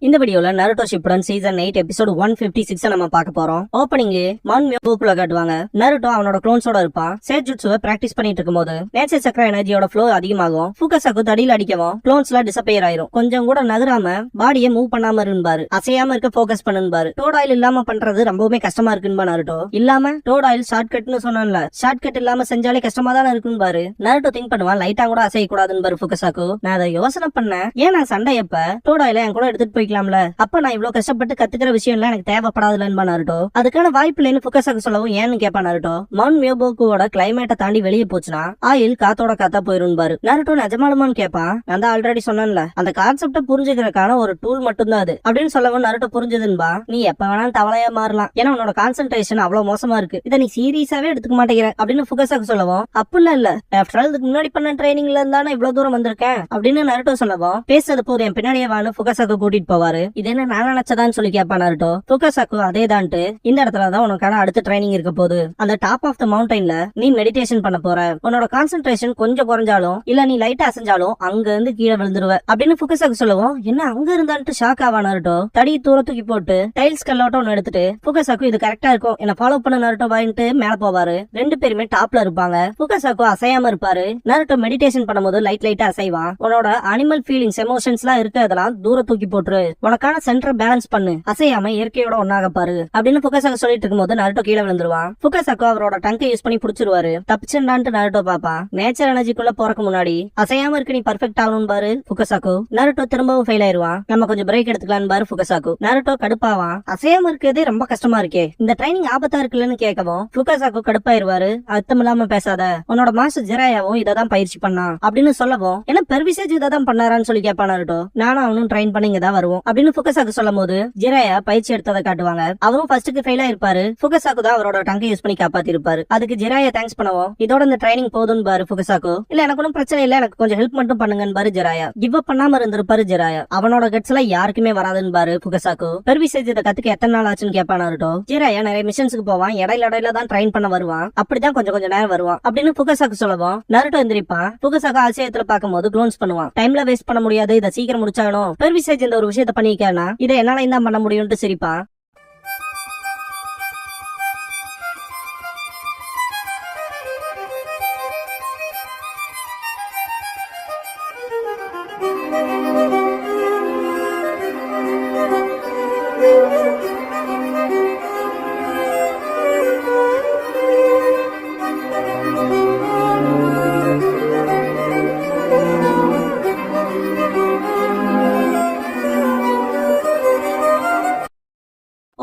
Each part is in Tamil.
இந்த வீடியோல நருட்டோ ஷிப்புடன் சீசன் 8 எபிசோட் 156 நம்ம பார்க்க போறோம். ஓப்பனிங் மான் மியோபோக்குல காட்டுவாங்க. நருட்டோ அவனோட க்ளோன்ஸோட இருப்பான். சேஜுட்சுவை பிராக்டிஸ் பண்ணிட்டு இருக்கும்போது நேச்சர் சக்கர எனர்ஜியோட ஃப்ளோ அதிகமாகும். ஃபுகசாக்கு தடியில அடிக்கவும் க்ளோன்ஸ்ல டிசப்பியர் ஆயிரும். கொஞ்சம் கூட நகராம பாடியை மூவ் பண்ணாம இருப்பாரு. அசையாம இருக்க ஃபோக்கஸ் பண்ணுபாரு. டோட் ஆயில் இல்லாம பண்றது ரொம்பவுமே கஷ்டமா இருக்குன்னு நருட்டோ. இல்லாம டோட் ஆயில் ஷார்ட் கட்னு சொன்னான்ல, ஷார்ட் கட் இல்லாம செஞ்சாலே கஷ்டமா தானே இருக்குன்னு பாரு. நருட்டோ திங்க் பண்ணுவான், லைட்டா கூட அசைய கூடாதுன்னு பாரு ஃபுகசாக்கு. நான் அதை யோசனை பண்ணேன், ஏன் நான் சண்டையப்ப டோட் ஆயில என் கூட எடுத்துட்டு போய் அப்ப நான் இவ்வளவு கஷ்டப்பட்டு கத்துக்கிற விஷயம் எல்லாம் எனக்கு தேவைப்படாதுன்னு நருட்டோ. அதுக்கான வாய்ப்பு இல்லைன்னு ஃபுகசாக்கு சொல்லவும் ஏன்னு கேப்பா நருட்டோ. மவுண்ட் மியோபோக்குவோட கிளைமேட்டை தாண்டி வெளியே போச்சுன்னா ஆயில் காத்தோட காத்தா போயிரும் பாரு. நருட்டோ நிஜமாலுமான்னு கேப்பான். நான் தான் ஆல்ரெடி சொன்னேன்ல, அந்த கான்செப்ட புரிஞ்சுக்கிறதுக்கான ஒரு டூல் மட்டும் தான் அது அப்படின்னு சொல்லவும் நருட்டோ புரிஞ்சதுன்பா. நீ எப்ப வேணாலும் தவளையா மாறலாம், ஏன்னா உன்னோட கான்சென்ட்ரேஷன் அவ்வளவு மோசமா இருக்கு, இதை நீ சீரியஸாவே எடுத்துக்க மாட்டேங்கிற அப்படின்னு ஃபுகசாக்கு சொல்லவும், அப்படிலாம் இல்ல, ஆஃப்டர் ஆல் இதுக்கு முன்னாடி பண்ண ட்ரைனிங்ல இருந்தானே இவ்வளவு தூரம் வந்திருக்கேன் அப்படின்னு நருட்டோ சொல்லவும், பேசுறது போது என் பின்னாடியே வான்னு ஃபுகசாக்கு கூட்டிட்டு போவாரு. இது என்ன நான் நினைச்சதான்னு சொல்லி கேப்பா நருட்டோ. ஃபுகசாக்கு அதே தான்ட்டு, இந்த இடத்துலதான் உனக்கான அடுத்த ட்ரைனிங் இருக்க போகுது. அந்த டாப் ஆஃப் த மவுண்டன்ல நீ மெடிடேஷன் பண்ண போற. உன்னோட கான்சென்ட்ரேஷன் கொஞ்சம் குறைஞ்சாலும் இல்ல நீ லைட்டா அசைஞ்சாலும் அங்க இருந்து கீழே விழுந்துருவ அப்படின்னு ஃபுகசாக்கு சொல்லவும், என்ன அங்க இருந்தான்ட்டு ஷாக் ஆவா நருட்டோ. தடி தூர தூக்கி போட்டு டைல்ஸ் கல்லோட்ட ஒன்னு எடுத்துட்டு ஃபுகசாக்கு இது கரெக்டா இருக்கும், என்ன ஃபாலோ பண்ண நருட்டோ வாயின்ட்டு மேல போவாரு. ரெண்டு பேருமே டாப்ல இருப்பாங்க. ஃபுகசாக்கு அசையாம இருப்பாரு. நருட்டோ மெடிடேஷன் பண்ணும்போது லைட்டா அசைவான். உன்னோட அனிமல் ஃபீலிங்ஸ் எமோஷன்ஸ் எல்லாம் இருக்கிறதெல்லாம் தூர தூக்கி போட்டுரு, உனக்கான சென்டர் பேலன்ஸ் பண்ணு, அசையாம இயற்கையோட ஒன்னாக பாரு அப்படின்னு ஃபுகசாக்கு சொல்லிட்டு இருக்கும்போது நருட்டோ கீழே விழுந்துருவான். ஃபுகசாக்கு அவரோட டங்கை யூஸ் பண்ணி புடிச்சிருவாரு. தப்பிச்சுடான்ட்டு நருட்டோ பாப்பா. நேச்சர் எனர்ஜிக்குள்ள போறக்கு முன்னாடி அசையாம இருக்கு, நீ பர்ஃபெக்ட் ஆகணும் பாரு ஃபுகசாக்கு. நருட்டோ திரும்பவும் ஃபெயில் ஆயிருவான். நம்ம கொஞ்சம் பிரேக் எடுத்துக்கலாம் பாரு ஃபுகசாக்கு. நருட்டோ கடுப்பாவான், அசையாம இருக்கிறதே ரொம்ப கஷ்டமா இருக்கே, இந்த ட்ரைனிங் ஆபத்தா இருக்குல்லன்னு கேட்கவும் ஃபுகசாக்கு கடுப்பாயிருவாரு. அர்த்தம் இல்லாம பேசாத, உன்னோட மாஸ்டர் ஜிராயாவும் இததான் பயிற்சி பண்ணான் அப்படின்னு சொல்லவும், என்ன பெர்விசேஜ் இததான் பண்ணாரான்னு சொல்லி கேட்பா நருட்டோ. நானும் அவனும் ட்ரைன் பண்ணி இங்கதான் வருவோம் அப்படின்னு ஃபுகசாக்கு சொல்லும் போது ஜிராயா பயிற்சி எடுத்ததை காட்டுவாங்க. அவரும் ஃபர்ஸ்ட்டுக்கு ஃபெயில் ஆயிருப்பாரு. ஃபுகசாக்கு தான் அவரோட டங்கை யூஸ் பண்ணி காப்பாத்தி இருப்பாரு. அதுக்கு ஜிராயா தேங்க்ஸ் பண்ணவும், இதோட இந்த ட்ரைனிங் போதும்னு பாரு ஃபுகசாக்கு. இல்ல எனக்கு ஒன்னும் பிரச்சனை இல்ல, எனக்கு கொஞ்சம் ஹெல்ப் மட்டும் பண்ணுங்கன்னு பாரு ஜிராயா. கிவ் அப் பண்ணாம இருந்திருப்பாரு ஜிராயா. அவனோட கட்ஸ் எல்லாம் யாருக்குமே வராதுன்னு பாரு ஃபுகசாக்கு. பெர்விசேஜ் இதை கத்துக்க எத்தனை நாள் ஆச்சுன்னு கேப்பா நருட்டோ. ஜிராயா நிறைய மிஷன்ஸ்க்கு போவான், இடையில தான் ட்ரைன் பண்ண வருவான், அப்படிதான் கொஞ்சம் நேரம் வருவான் அப்படின்னு ஃபுகசாக்கு சொல்லவும் நருட்டோ எந்திரிப்பான். ஃபுகசாக்கு ஆச்சரியத்துல பாக்கும்போது க்ளோன்ஸ் பண்ணுவான். டைம்ல வேஸ்ட் பண்ண முடியாது, இதை சீக்கிரம் முடிச்சாகணும், பெர்விசேஜ் இந்த ஒரு விஷயத்த பண்ணிருக்கேன்னா இதை என்னால தான் பண்ண முடியும்னு சிரிப்பா.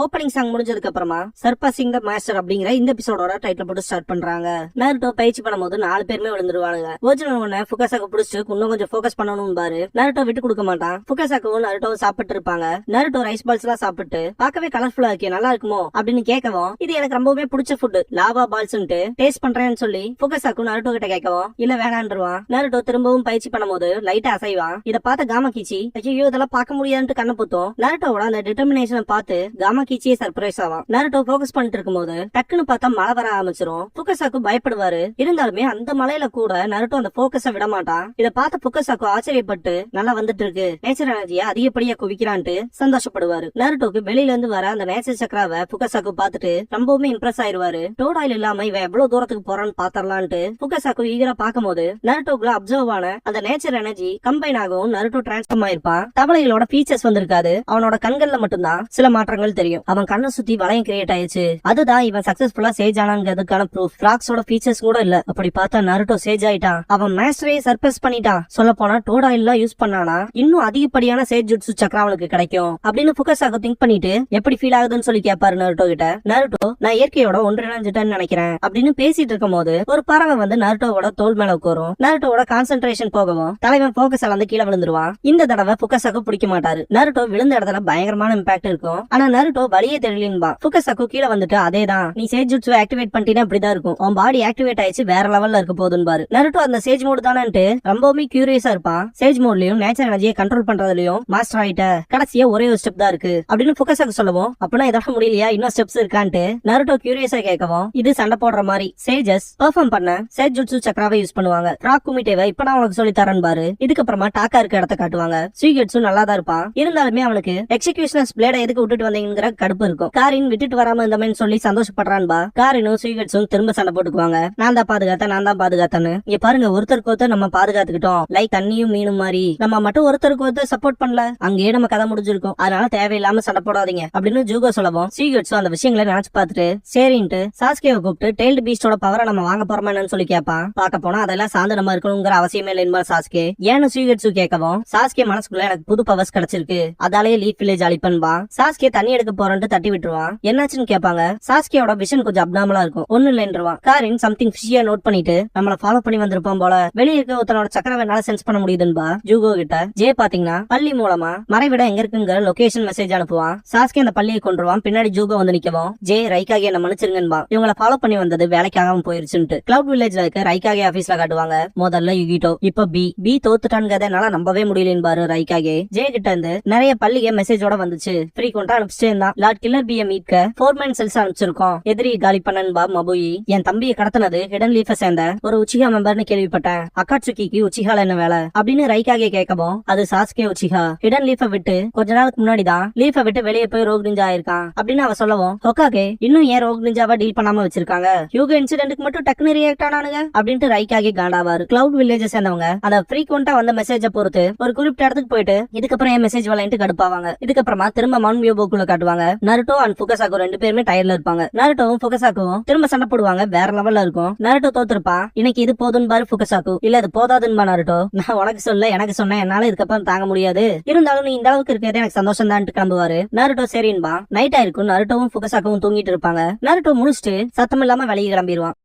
ஓப்பனிங் சாங் முடிஞ்சதுக்கு அப்புறமா சர்பாசிங் த மாஸ்டர் அப்படிங்கிற இந்த எபிசோடோட டைட்டில் போட்டு ஸ்டார்ட் பண்றாங்க. நருட்டோ பயிற்சி பண்ணும்போது 4 பேருமே விழுந்துருவானுங்க. ஒரிஜினல் ஒண்ணு ஃபுகசாக்கு புடிச்சு இன்னும் கொஞ்சம் ஃபோக்கஸ் பண்ணணும் பாரு. நருட்டோ விட்டு கொடுக்க மாட்டான். ஃபுகசாக்கும் நருட்டோ சாப்பிட்டு இருப்பாங்க. நருட்டோ ரைஸ் பால்ஸ் எல்லாம் சாப்பிட்டு பார்க்கவே கலர்ஃபுல்லா இருக்கே, நல்லா இருக்குமோ அப்படின்னு கேட்கவும், இது எனக்கு ரொம்பவே பிடிச்ச ஃபுட் லாவா பால்ஸ்ன்ட்டு டேஸ்ட் பண்றேன்னு சொல்லி ஃபுகசாக்கு நருட்டோ கிட்ட கேட்கவும், இல்ல வேணான்றுவான். நருட்டோ திரும்பவும் பயிற்சி பண்ணும்போது லைட்டா அசைவான். இதை பார்த்த காமகிச்சி, ஐயோ இதெல்லாம் பார்க்க முடியாதுன்னு கண்ண புத்தோம். நருட்டோட அந்த டிட்டர்மினேஷனை பார்த்து காமகிச்சியே சர்ப்ரைஸ் ஆவான். நருட்டோ ஃபோக்கஸ் பண்ணிட்டு இருக்கும்போது டக்குன்னு பார்த்தா மழை வர ஆரம்பிச்சிரும். ஃபுகசாக்கு பயப்படுவாரு. இருந்தாலுமே அந்த மலையில கூட நருட்டோ அந்த ஃபோக்கஸ விட மாட்டான். இதை பார்த்த ஃபுகசாக்கு ஆச்சரியப்பட்டு, நல்லா வந்துட்டு இருக்கு, நேச்சர் எனர்ஜியை அதிகப்படியா குவிக்கிறான்ட்டு சந்தோஷப்படுவாரு. நருட்டோக்கு வெளியில இருந்து வர அந்த நேச்சர் சக்கராவை ஃபுகசாக்கு பார்த்துட்டு ரொம்பவுமே இம்ப்ரெஸ் ஆயிருவாரு. டோட் ஆயில் இல்லாம இவன் எவ்வளவு தூரத்துக்கு போறான்னு பாத்தரலான்ட்டு ஃபுகசாக்கு ஈகரா பார்க்கும்போது நருட்டோக்குள்ள அப்சர்வ் ஆன அந்த நேச்சர் எனர்ஜி கம்பைன் ஆகவும் நருட்டோ டிரான்ஸ்ஃபார்ம் ஆயிருப்பான். தவளைகளோட ஃபீச்சர்ஸ் வந்திருக்காது, அவனோட கண்கள்ல மட்டும்தான் சில மாற்றங்கள் தெரியும். அவன் கண்ணை சுத்தி வளையம் கிரியேட் ஆயிடுச்சு. அதுதான் இவன் சக்சஸ்ஃபுல்லா சேஜ் ஆனாங்கிறதுக்கான ப்ரூஃப். ஃப்ராக்ஸோட ஃபீச்சர்ஸ் கூட இல்ல. அப்படி பார்த்தா நருட்டோ சேஜ் ஆயிட்டான். அவன் மாஸ்டரையே சர்ப்ரைஸ் பண்ணிட்டான். சொல்ல போனா டோட் ஆயில் யூஸ் பண்ணானா இன்னும் அதிகப்படியான சேஜ் ஜுட்சு சக்கரம் அவனுக்கு கிடைக்கும் அப்படின்னு ஃபுகசாக்கு திங்க் பண்ணிட்டு எப்படி ஃபீல் ஆகுதுன்னு சொல்லி கேட்பாரு நருட்டோ கிட்ட. நருட்டோ, நான் இயற்கையோட ஒன்றிணைஞ்சிட்டேன்னு நினைக்கிறேன் அப்படின்னு பேசிட்டு இருக்கும் போது ஒரு பறவை வந்து நருட்டோவோட தோல் மேல உட்காரும். நருட்டோவோட கான்சென்ட்ரேஷன் போகவும் தலைவன் ஃபோக்கஸ் அளந்து கீழே விழுந்துருவான். இந்த தடவை ஃபுகசாக்கு பிடிக்க மாட்டாரு. நருட்டோ விழுந்த இடத்துல பயங்கரமான இம்பாக்ட் இருக்கும். ஆனா நருட்டோ வழியே தெரியலன்பா. ஃபுகசாக்கு கீழே வந்துட்டு அதேதான், நீ சேஜ் ஜுட்ஸு ஆக்டிவேட் பண்ணிட்டீனா இப்படிதான் இருக்கும், உன் பாடி ஆக்டிவேட் ஆயிடுச்சு வேற லெவல்ல இருக்க போதுன்னு. நருட்டோ அந்த சேஜ் மோட் தானே ரொம்பவுமே கியூரியஸா இருப்பான். சேஜ் மோட்லயும் நேச்சர் எனர்ஜியை கண்ட்ரோல் பண்றதுலயும் மாஸ்டர் ஆயிட்ட, கடைசியா ஒரே ஒரு ஸ்டெப் தான் இருக்கு அப்படின்னு ஃபுகசாக்கு சொல்லவும், அப்படின்னா இதெல்லாம் முடியலையா, இன்னும் ஸ்டெப்ஸ் இருக்கான்ட்டு நருட்டோ கியூரியஸா கேட்கவும், இது சண்டை போடுற மாதிரி சேஜஸ் பெர்ஃபார்ம் பண்ண சேஜ் ஜுட்ஸு சக்கராவை யூஸ் பண்ணுவாங்க. ராக் குமிட்டேவை இப்ப நான் உனக்கு சொல்லி தரேன் பாரு. இதுக்கப்புறமா டாக்கா இருக்க இடத்த காட்டுவாங்க. சுயிகெட்ஸும் நல்லா தான் இருப்பான், இருந்தாலுமே அவனுக்கு எக்ஸிகியூஷனர்ஸ் பிளேட எதுக்கு விட்டுட்டு வந்தீங்கிற கடுப்பு இருக்கும். காரின் விட்டுட்டு வராம இருந்தமேன்னு சொல்லி சந்தோஷப்படுறான்பா. காரினும் சுயிகெட்ஸும் திரும்ப சண்டை போட்டுக்குவாங்க. நான் தான் பாதுகாத்தேன்னு. இங்க பாருங்க, ஒருத்தருக்கு ஒருத்தர் நம்ம பாதுகாத்துக்கிட்டோம், லைக் தண்ணியும் மீனும் மாதிரி. நம்ம மட்டும் ஒருத்தருக்கு ஒருத்தர் சப்போர்ட் பண்ணல, அங்கேயே நம்ம கதை முடிஞ்சிருக்கும். அதனால தேவையில்லாம சண்டை போடாதீங்க அப்படின்னு ஜூகோ சொல்லவும், சுயிகெட்ஸும் அந்த விஷயங்களை நினைச்சு பார்த்துட்டு சரின்ட்டு சாஸ்கேவை கூப்பிட்டு டெய்ல்டு பீஸ்டோட பவரை நம்ம வாங்க போறோமா என்னன்னு சொல்லி கேட்பான். பார்க்க போனா அதெல்லாம் சார்ந்து நம்ம இருக்கணுங்கிற அவசியமே இல்லைன்னு சாஸ்கே. ஏன்னு சுயிகெட்ஸு கேட்கவும், சாஸ்கே மனசுக்குள்ள எனக்கு புது பவர்ஸ் கிடைச்சிருக்கு, அதாலேயே லீஃப் வில்லேஜ் அழிப்பன்பா. சாஸ்கே தண்ணி எடுக்க போறேன்ட்டு தட்டி விட்டுருவான். என்னாச்சுன்னு கேட்பாங்க. சாஸ்கேயோட விஷன் கொஞ்சம் அப்நார்மலா இருக்கும், ஒண்ணு இல்லைன்றுவான். காரின் சம்திங் ஃபிஷியா நோட் பண்ணிட்டு நம்மள ஃபாலோ பண்ணி வந்திருப்போம் போல, வெளியே இருக்க ஒருத்தனோட சக்கரவை என்னால சென்ஸ் பண்ண முடியுதுன்பா. ஜூகோ கிட்ட ஜே பாத்தீங்கன்னா பள்ளி மூலமா மறைவிட எங்க இருக்குங்கிற லொகேஷன் மெசேஜ் அனுப்புவான். சாஸ்கே அந்த பள்ளியை கொண்டுருவான். பின்னாடி ஜூகோ வந்து நிக்கவும், ஜே ரைக்காகி என்ன மன்னிச்சிருங்கன்பா, இவங்களை ஃபாலோ பண்ணி வந்தது வேலைக்காகவும் போயிருச்சுன்ட்டு கிளவுட் வில்லேஜ்ல இருக்க ரைக்காகே ஆபீஸ்ல காட்டுவாங்க. முதல்ல யுகிட்டோ, இப்ப பி தோத்துட்டான்ங்கறத நம்பவே முடியலன்னு ரைக்காகே. ஜே கிட்ட இருந்து நிறைய பள்ளிய மெசேஜோட வந்துச்சு. ஃப்ரீக்வெண்டா அனுப்பிச்சிட்டே இருந்தான். லார்ட் கில்லர் பிய மீட்க 4 மேன் செல்ஸ் அனுப்பிச்சிருக்கோம், எதிரி காலி பண்ணன்பா மபுயி. என் தம்பியை கடத்தினது ஹிடன் லீஃப சேர்ந்த ஒரு உச்சிகா மெம்பர்னு கேள்விப்பட்டேன், அக்காட்சுகிக்கு உச்சிகால என்ன வேலை அப்படின்னு ரைக்காகே கேட்கவும், அது சாஸ்கே உச்சிகா ஹிடன் லீஃப விட்டு கொஞ்ச நாளுக்கு முன்னாடிதான் லீஃப விட்டு வெளியே போய் ரோக் நிஞ்சா ஆயிருக்கான் அப்படின்னு அவ சொல்லவும், ஹொக்காகே இன்னும் ஏன் ரோக் நிஞ்சாவா டீல் பண்ணாம வச்சிருக்காங்க, ஹியூகோ இன்சிடென்ட்க்கு மட்டும் டக்குனு ரியாக்ட் ஆனானுங்க அப்படின்ட்டு ரைக்காகே காண்டாவாரு. கிளவுட் வில்லேஜ் சேர்ந்தவங்க அந்த ஃப்ரீக்வெண்டா வந்த மெசேஜ பொறுத்து ஒரு குறிப்பிட்ட இடத்துக்கு போயிட்டு இதுக்கப்புறம் ஏன் மெசேஜ் வரலன்ட்டு கடுப்பாவாங்க. இதுக்கப்புறமா திரும்ப மவுண்ட் மியோபோக்குள்ள காட்டுவாங்க. நருட்டோ அண்ட் ஃபுகசாக்கு ரெண்டு பேருமே டயர்ல இருப்பாங்க. நருட்டோவும் ஃபுகசாக்குவும் திரும்ப சண்டை போடுவாங்க, வேற லெவல்ல இருக்கும். நருட்டோ தோத்துருப்பான். இன்னைக்கு இது போதுன்னு பாரு ஃபுகசாக்கு, இல்ல இது போதாதுன்னு நருட்டோ, நான் உனக்கு சொல்ல எனக்கு சொன்னேன், என்னால இதுக்கப்புறம் தாங்க முடியாது, இருந்தாலும் நீ இந்த அளவுக்கு இருக்கிறது எனக்கு சந்தோஷம் தான் கிளம்புவாரு. நருட்டோ சரின்பா. நைட் ஆயிருக்கும். நருட்டோவும் ஃபுகசாக்குவும் தூங்கிட்டு இருப்பாங்க. நருட்டோ முடிச்சுட்டு சத்தம் இல்லாம வெளியே கிளம்பிடுவான்.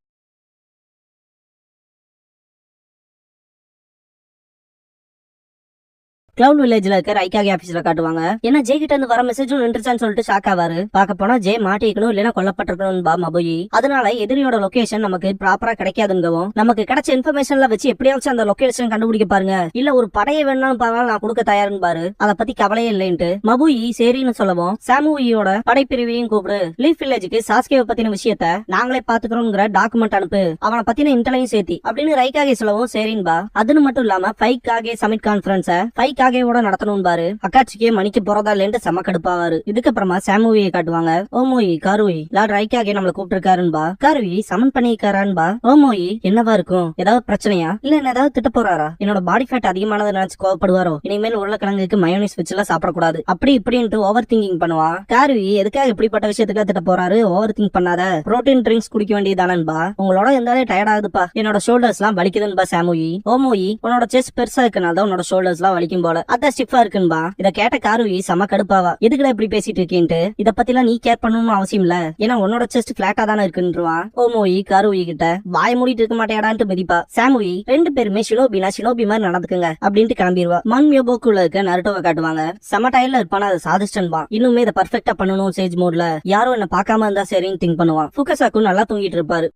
கிளவுட் வில்லேஜ்ல இருக்க ரைக்காகே ஆபீஸ்ல காட்டுவாங்க. ஏன்னா ஜே கிட்ட இருந்து வர மெசேஜும் நின்றுச்சான்னு சொல்லிட்டு ஷாக் ஆவாரு. பாக்க போனா ஜே மாட்டிக்கணும் இல்லன்னா கொல்லப்பட்டிருக்கணும் மபுயி. அதனால எதிரியோட லொகேஷன் நமக்கு ப்ராப்பரா கிடைக்காதுங்கவும், நமக்கு கிடைச்ச இன்ஃபர்மேஷன்ல வச்சு எப்படியாச்சும் அந்த லொகேஷன் கண்டுபிடிக்க பாருங்க, இல்ல ஒரு படையை வேணாலும் பரவாயில்ல நான் கொடுக்க தயாருன்னு பாரு, அதை பத்தி கவலையே இல்லைன்ட்டு மபுயி சரின்னு சொல்லவும், சாமுயியோட படைப்பிரிவையும் கூப்பிடு, லீஃப் வில்லேஜுக்கு சாஸ்கேவை பத்தின விஷயத்த நாங்களே பாத்துக்கிறோம்ங்கிற டாக்குமெண்ட் அனுப்பு, அவனை பத்தின இன்டலையும் சேர்த்தி அப்படின்னு ரைக்காகே சொல்லவும் சரின்பா. அதுன்னு மட்டும் இல்லாம ஃபைக்காகே சமிட் கான்ஃபரன்ஸ ஃபைக்காகேவோட நடத்தணும் பாரு. அக்காட்சிக்கே மணிக்கு போறதா இல்லைன்னு செம கடுப்பாவாரு. இதுக்கப்புறமா சாமுவியை காட்டுவாங்க. ஓமோயி காருவி லார்ட் ரைக்காகே நம்மள கூப்பிட்டு காருவி சமன் பண்ணிருக்காரான்பா. ஓமோயி என்னவா இருக்கும், ஏதாவது பிரச்சனையா இல்ல என்ன ஏதாவது திட்ட போறாரா, என்னோட பாடி ஃபேட் அதிகமானதை நினைச்சு கோவப்படுவாரோ, இனிமேல் உருளைக்கிழங்குக்கு மயோனிஸ் வச்சுலாம் சாப்பிடக்கூடாது அப்படி இப்படின்ட்டு ஓவர் திங்கிங் பண்ணுவா. காருவி எதுக்காக இப்படிப்பட்ட விஷயத்துக்கு திட்ட போறாரு, ஓவர் திங்க் பண்ணாத, புரோட்டீன் ட்ரிங்க்ஸ் குடிக்க வேண்டியதானன்பா, உங்களோட இருந்தாலே டயர்ட் ஆகுதுப்பா, என்னோட ஷோல்டர்ஸ் எல்லாம் வலிக்குதுன்பா. சாமுயி ஓமோயி உன்னோட செஸ்ட் பெருசா இருக்கனால உன்னோட ஷோல்டர்ஸ் எல்லாம் வலிக்கும் போல, அதான் ஸ்டிஃபா இருக்குன்பா. இத கேட்ட காருவி செம கடுப்பாவா, எதுக்குடா இப்படி பேசிட்டு இருக்கேன்ட்டு, இத பத்தி எல்லாம் நீ கேர் பண்ணணும்னு அவசியம் இல்ல, ஏன்னா உன்னோட செஸ்ட் பிளாட்டா தானே இருக்குன்றான். ஓமோயி காருவி கிட்ட வாய் மூடிட்டு இருக்க மாட்டேடான்ட்டு மிதிப்பா. சாமுயி ரெண்டு பேருமே ஷினோபி மாதிரி நடந்துக்குங்க அப்படின்ட்டு கிளம்பிடுவா. மன் மியோபோக்குள்ள இருக்க நருட்டோவை காட்டுவாங்க. செம டயர்ல இருப்பான அதை சாதிச்சிட்டன்பா. இன்னுமே இதை பர்ஃபெக்டா பண்ணணும் சேஜ் மோட்ல, யாரும் என்ன பார்க்காம இருந்தா சரின்னு திங்க் பண்ணுவான். ஃபுகசாக்கு நல்லா தூங்கிட்டு இருப்பாரு.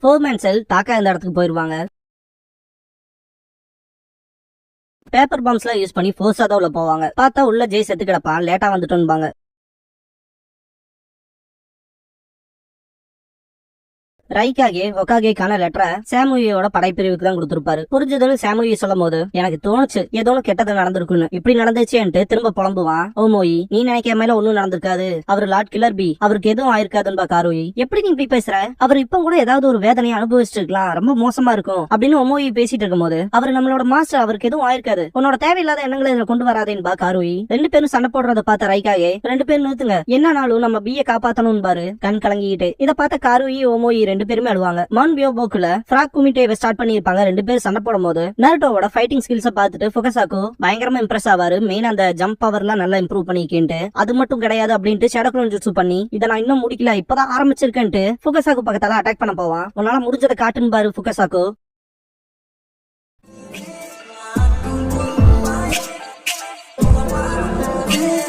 ஃபோர்மேன் செல் தாக்கா இந்த இடத்துக்கு போயிருவாங்க. பேப்பர் பாம்ஸ்ல யூஸ் பண்ணி ஃபோர்ஸா தான் உள்ள போவாங்க. பார்த்தா உள்ள ஜெய் செத்து கிடப்பான், லேட்டா வந்துட்டோம்பாங்க. ரைக்காகே ஒகாகேக்கான லெட்டரை சாமுயோட படைப்பிரிவுக்கு தான் கொடுத்திருப்பாரு. புரிஞ்சதுன்னு சாமுயி சொல்லும் போது எனக்கு தோணுச்சு ஏதோ கெட்டது நடந்திருக்குன்னு. இப்படி நடந்துச்சுன்ட்டு திரும்ப புலம்புவான். ஓமோயி நீ நினைக்க மேல ஒண்ணும் நடந்திருக்காது, அவர் லார்ட் கில்லர் பி, அவருக்கு எதுவும் ஆயிருக்காதுன்பா. காரோயி எப்படி நீ இப்படி பேசுற, அவர் இப்ப கூட ஏதாவது ஒரு வேதனையை அனுபவிச்சுட்டு இருக்கலாம், ரொம்ப மோசமா இருக்கும் அப்படின்னு ஓமோயி பேசிட்டு இருக்கும் போது, அவர் நம்மளோட மாஸ்டர், அவருக்கு எதுவும் ஆயிருக்காது, உன்னோட தேவையில்லாத எண்ணங்களை இதுல கொண்டு வராதேன்பா. காரோயி ரெண்டு பேரும் சண்டை போடுறத பார்த்த ரைக்காகே ரெண்டு பேரும் நிறுத்துங்க, என்னன்னாலும் நம்ம பிய காப்பாத்தணும் பாரு கண் கலங்கிட்டு. இத பார்த்த காரோயி ஓமோயி ரெண்டு பேருமே அழுவாங்க. மவுண்ட் மியோபோக்குல ஃப்ராக் குமிட்டேவை ஸ்டார்ட் பண்ணிருப்பாங்க. ரெண்டு பேரும் சண்டை போடும் போது நருட்டோவோட ஃபைட்டிங் ஸ்கில்ஸ பார்த்துட்டு ஃபுகசாக்கு பயங்கரமா இம்ப்ரெஸ் ஆவாரு. மெயின் அந்த ஜம்ப் பவர்லாம் நல்லா இம்ப்ரூவ் பண்ணிக்கேன்ட்டு, அது மட்டும் கிடையாது அப்படின்ட்டு ஷேடோ க்ளோன் ஜுட்சு பண்ணி இதை நான் இன்னும் முடிக்கல இப்பதான் ஆரம்பிச்சிருக்கேன்ட்டு ஃபுகசாக்கு பக்கத்தால அட்டாக் பண்ண போவான். உன்னால முடிஞ்சதை காட்டுன்னு பாரு ஃபுகசாக்கு. Yeah.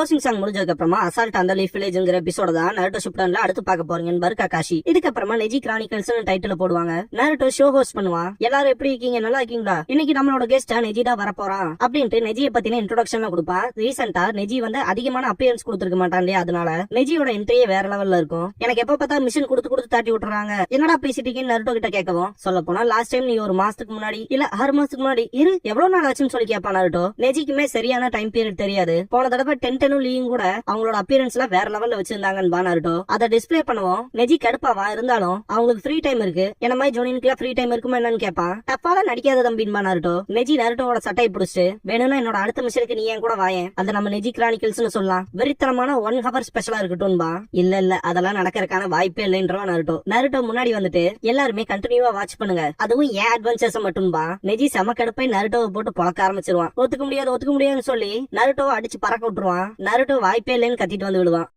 க்ளோசிங் சாங் முடிஞ்சதுக்கு அப்புறமா அசால்ட் அந்த லீஃப் வில்லேஜ்ங்கிற எபிசோட தான் நருட்டோ ஷிப்டன்ல அடுத்து பார்க்க போறீங்கன்னு ககாஷி. இதுக்கப்புறமா நெஜி கிரானிக்கல்ஸ் டைட்டில் போடுவாங்க. நருட்டோ ஷோ ஹோஸ்ட் பண்ணுவான். எல்லாரும் எப்படி இருக்கீங்க, நல்லா இருக்கீங்களா? இன்னைக்கு நம்மளோட கெஸ்ட் நெஜி தான் வரப்போறான் அப்படின்ட்டு நெஜியை பத்தின இன்ட்ரோடக்ஷன்ல கொடுப்பா. ரீசெண்டா நெஜி வந்து அதிகமான அப்பியரன்ஸ் கொடுத்திருக்க மாட்டான் இல்லையா, அதனால நெஜியோட என்ட்ரியே வேற லெவல்ல இருக்கும். எனக்கு எப்ப பார்த்தா மிஷன் கொடுத்து தாட்டி விட்டுறாங்க, என்னடா பேசிட்டீங்கன்னு நருட்டோ கிட்ட கேட்கவும், சொல்ல போனா லாஸ்ட் டைம் நீ ஒரு மாசத்துக்கு முன்னாடி இல்ல 6 மாசத்துக்கு முன்னாடி இரு எவ்வளவு நாள் ஆச்சுன்னு சொல்லி கேட்பா நருட்டோ. நெஜிக்குமே சரியான டைம் பீரியட் தெரியாது. போன தடவை 10 லீவும் கூட அவங்களோட அப்பியரன்ஸ்ல வேற லெவல்ல வச்சிருந்தாங்கன்னு நருட்டோ அதை டிஸ்பிளே பண்ணுவோம். நெஜி கடுப்பாவா இருந்தாலும் அவங்களுக்கு ஃப்ரீ டைம் இருக்கு, என்ன மாதிரி ஜோனினுக்கு ஃப்ரீ டைம் இருக்குமா என்னன்னு கேட்பான். தப்பால நடிக்காத தம்பின்பா நருட்டோ. நெஜி நருட்டோட சட்டையை பிடிச்சிட்டு, வேணும்னா என்னோட அடுத்த மிஷனுக்கு நீ ஏன் கூட வாயேன், அந்த நம்ம நெஜி கிரானிக்கல்ஸ்னு சொல்லலாம், வெறித்தனமான 1 hour ஸ்பெஷலா இருக்கட்டும்பா. இல்ல அதெல்லாம் நடக்கிறதுக்கான வாய்ப்பே இல்லைன்றவா நருட்டோ. நருட்டோ முன்னாடி வந்துட்டு எல்லாருமே கண்டினியூவா வாட்ச் பண்ணுங்க, அதுவும் ஏன் அட்வென்ச்சர்ஸ் மட்டும்பா. நெஜி செம கடுப்பை நருட்டோவை போட்டு பொழக்க ஆரம்பிச்சிருவான். ஒத்துக்க முடியாதுன்னு சொல்லி நருட்டோவை அடிச்சு பறக்க விட்டுருவான். நருட்டோ வாய்ப்பே இல்லைன்னு கத்திட்டு வந்து விடுவான்.